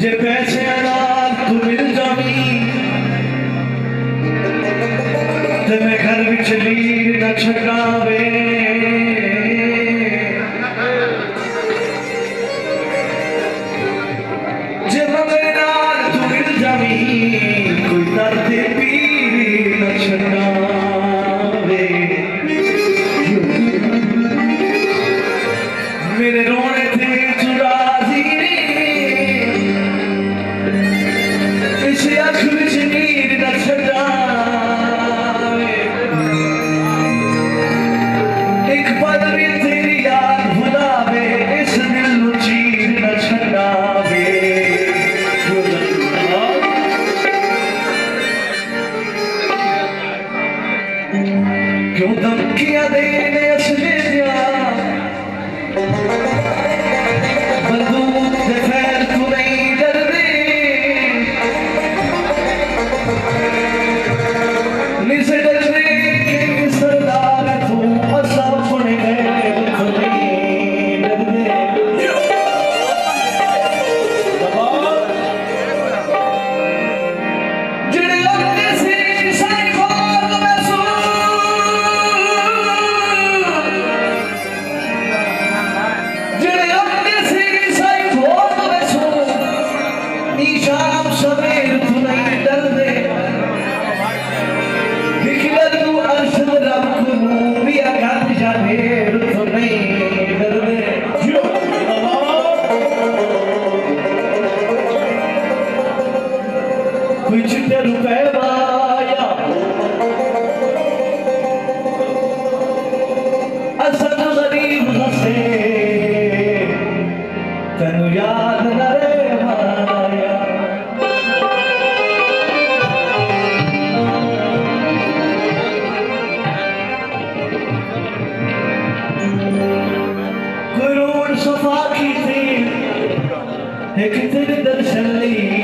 जे पैसे नाल तू मिल जावी ते मैं घर विच लीर न छड़ावे जे मेरे नाल तू मिल जावी कोई दर्द पीर न छड़ावे मेरे रोने थे चुराजी इस अख विच नीर न छड़ावे एक पल भी तेरी याद भुलावे इस दिल नू चीर न छड़ावे क्यों धमकियां देने असली बंदूक से खैर तू नहीं डरदी निसे डरदी कि सरदार तू असा अपने गए तू नहीं डरदी जिड़े लगदे सी साई खोल मैसू जिड़े लगदे सी साई खोल मैसू शाम सवेर तू नहीं डरदे हिकलर तू अरशद रब को भी अगत जाने तू नहीं डरदे कुछ ते रुपए माया असद गरीब हसे तेनू याद न रे माया कोई रोड सफा की थी एक तेरे दर्शन ली